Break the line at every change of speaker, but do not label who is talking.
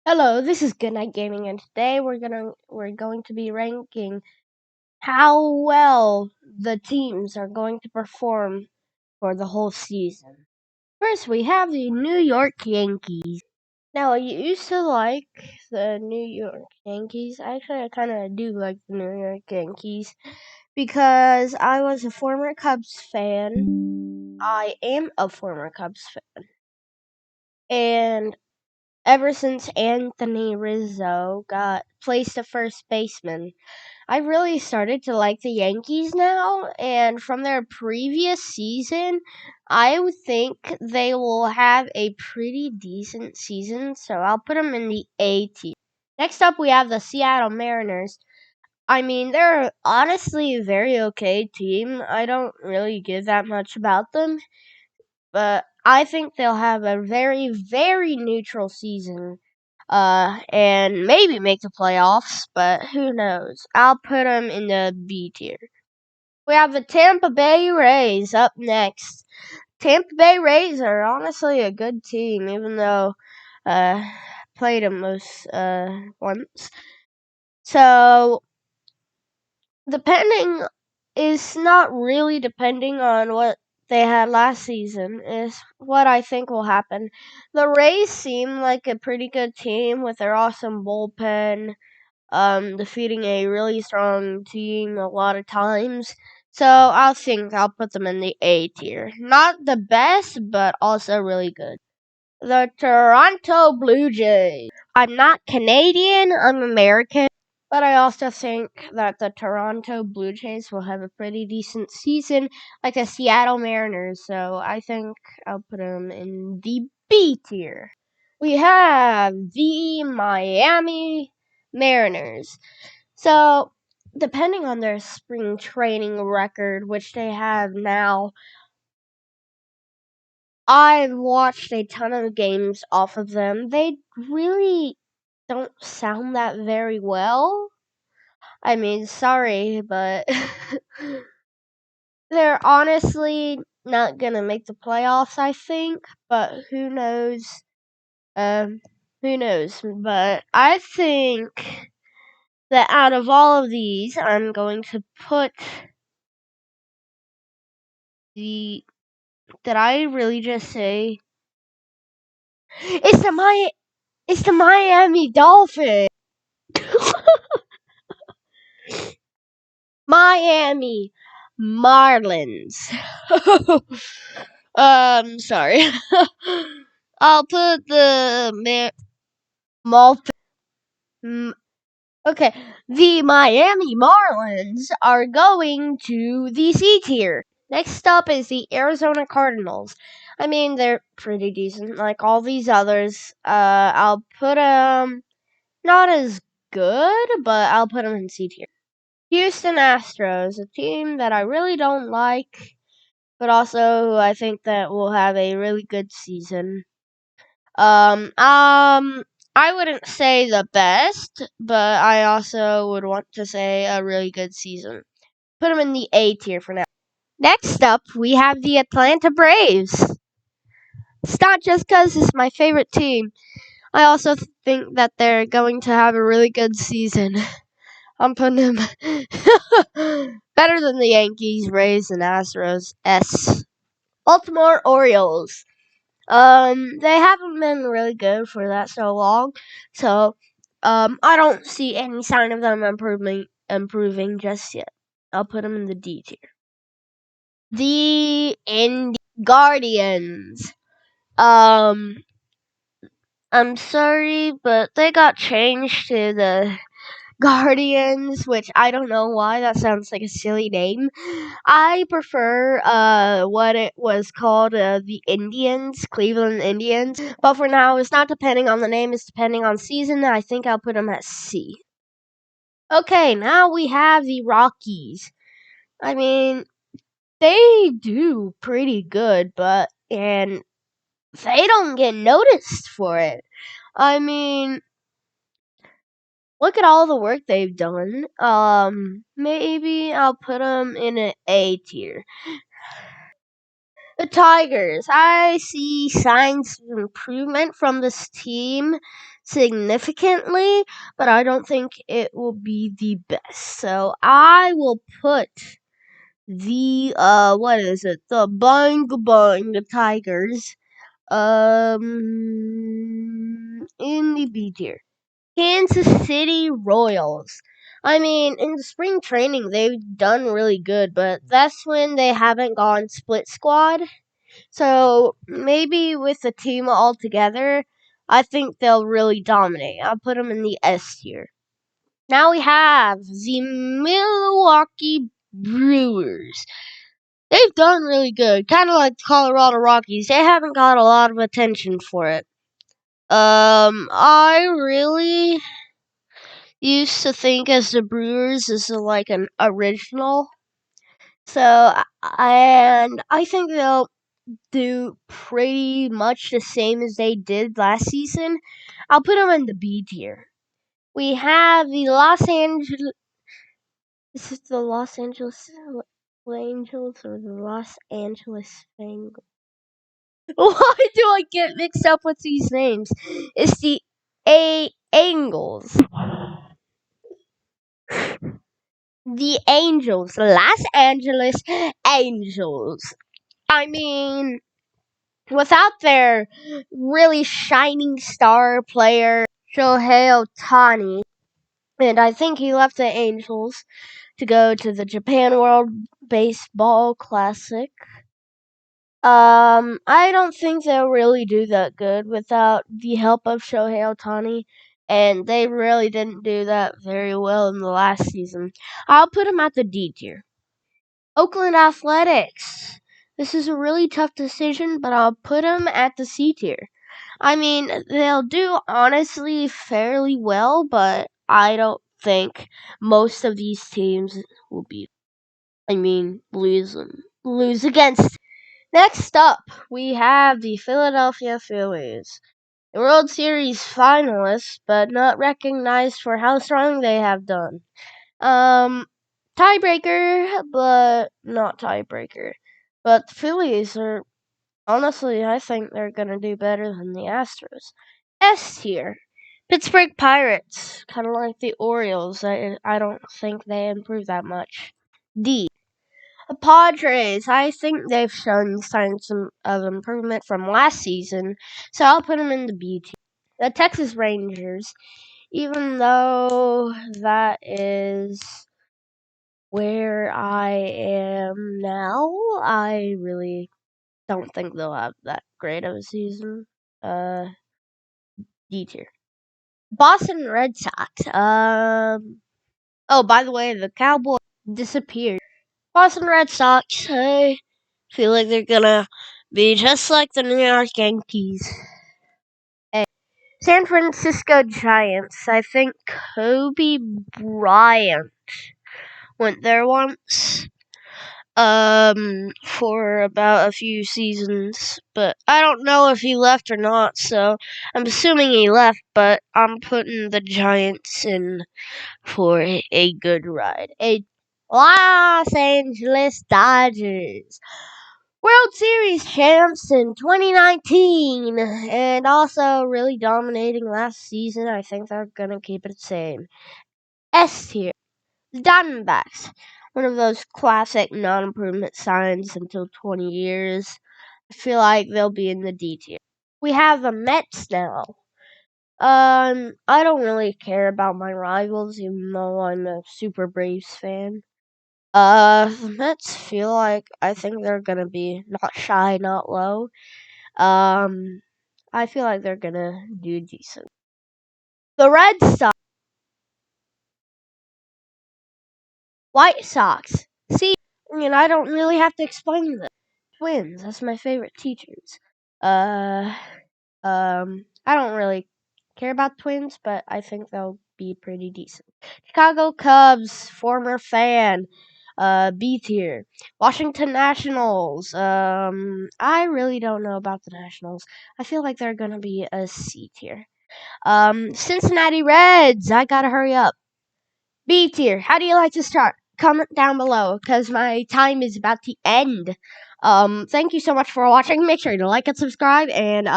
Hello, this is Goodnight Gaming, and today we're going to be ranking how well the teams are going to perform for the whole season. First, we have the New York Yankees. Now, I used to like the New York Yankees. Actually, I kind of do like the New York Yankees because I was a former Cubs fan. I am a former Cubs fan, and ever since Anthony Rizzo got placed at first baseman, I really started to like the Yankees now. And from their previous season, I would think they will have a pretty decent season. So I'll put them in the A tier. Next up, we have the Seattle Mariners. I mean, they're honestly a very okay team. I don't really give that much about them, but I think they'll have a very, very neutral season. And maybe make the playoffs, but who knows? I'll put them in the B tier. We have the Tampa Bay Rays up next. Tampa Bay Rays are honestly a good team, even though uh played them most once. So depending is not really depending on what they had last season is what I think will happen. The Rays seem like a pretty good team with their awesome bullpen, defeating a really strong team a lot of times. So I think I'll put them in the A tier. Not the best, but also really good. The Toronto Blue Jays. I'm not Canadian, I'm American. But I also think that the Toronto Blue Jays will have a pretty decent season, like the Seattle Mariners. So I think I'll put them in the B tier. We have the Miami Mariners. So, depending on their spring training record, which they have now, I've watched a ton of games off of them. They really don't sound that very well. I mean, sorry, but they're honestly not gonna make the playoffs, I think, but who knows? Um, who knows? But I think that out of all of these, I'm going to put the. Did I really just say? It's the It's the Miami Dolphins. Miami Marlins. Sorry. I'll put the Mm, okay, the Miami Marlins are going to the C tier. Next up is the Arizona Cardinals. I mean, they're pretty decent, like all these others. I'll put them not as good, but I'll put them in C tier. Houston Astros, a team that I really don't like, but also I think that will have a really good season. I wouldn't say the best, but I also would want to say a really good season. Put them in the A tier for now. Next up, we have the Atlanta Braves. It's not just because it's my favorite team. I also think that they're going to have a really good season. I'm putting them better than the Yankees, Rays, and Astros. S. Baltimore Orioles. They haven't been really good for that so long, so I don't see any sign of them improving just yet. I'll put them in the D tier. The Indy Guardians. Um, I'm sorry, but they got changed to the Guardians, which I don't know why. That sounds like a silly name. I prefer what it was called, the Indians, Cleveland Indians. But for now, it's not depending on the name; it's depending on season. I think I'll put them at C. Okay, now we have the Rockies. I mean, they do pretty good, but and they don't get noticed for it. I mean, look at all the work they've done. Maybe I'll put them in an A tier. The Tigers. I see signs of improvement from this team. significantly, but I don't think it will be the best. So I will put the what is it? The the Tigers in the B tier. Kansas City Royals. I mean, in the spring training, they've done really good, but that's when they haven't gone split squad. So maybe with the team all together, I think they'll really dominate. I'll put them in the S tier. Now we have the Milwaukee Brewers. They've done really good, kind of like the Colorado Rockies. They haven't got a lot of attention for it. I really used to think as the Brewers is like an original. So, and I think they'll do pretty much the same as they did last season. I'll put them in the B tier. We have the Los Angeles. Is it the Los Angeles Angels or the Los Angeles Angels? Why do I get mixed up with these names? It's the Angels. The Angels. Los Angeles Angels. I mean, without their really shining star player, Shohei Ohtani, and I think he left the Angels to go to the Japan World Baseball Classic. I don't think they'll really do that good without the help of Shohei Ohtani, and they really didn't do that very well in the last season. I'll put them at the D tier. Oakland Athletics. This is a really tough decision, but I'll put them at the C tier. I mean, they'll do honestly fairly well, but I don't think most of these teams will lose against. Next up, we have the Philadelphia Phillies. The World Series finalists, but not recognized for how strong they have done. Tiebreaker, but not tiebreaker. But the Phillies are, honestly, I think they're going to do better than the Astros. S tier. Pittsburgh Pirates, kind of like the Orioles. I don't think they improved that much. D. The Padres, I think they've shown signs of improvement from last season, so I'll put them in the B tier. The Texas Rangers, even though that is where I am now, I really don't think they'll have that great of a season. D tier. Boston Red Sox. Oh, by the way, the Cowboys disappeared. Boston Red Sox. I feel like they're gonna be just like the New York Yankees. A. San Francisco Giants. I think Kobe Bryant went there once. For about a few seasons, but I don't know if he left or not, so I'm assuming he left, but I'm putting the Giants in for a good ride. A Los Angeles Dodgers. World Series champs in 2019, and also really dominating last season. I think they're gonna keep it the same. S tier. The Diamondbacks, one of those classic non-improvement signs until 20 years. I feel like they'll be in the D tier. We have the Mets now. I don't really care about my rivals, even though I'm a super Braves fan. The Mets feel like I think they're gonna be not shy, not low. I feel like they're gonna do decent. The Red Sox. White Sox. See, I don't really have to explain this. Twins, that's my favorite teachers. I don't really care about Twins, but I think they'll be pretty decent. Chicago Cubs, former fan, B tier. Washington Nationals, I really don't know about the Nationals. I feel like they're gonna be a C tier. Cincinnati Reds, I gotta hurry up. B tier. How do you like to start? Comment down below because my time is about to end. Thank you so much for watching. Make sure to like and subscribe and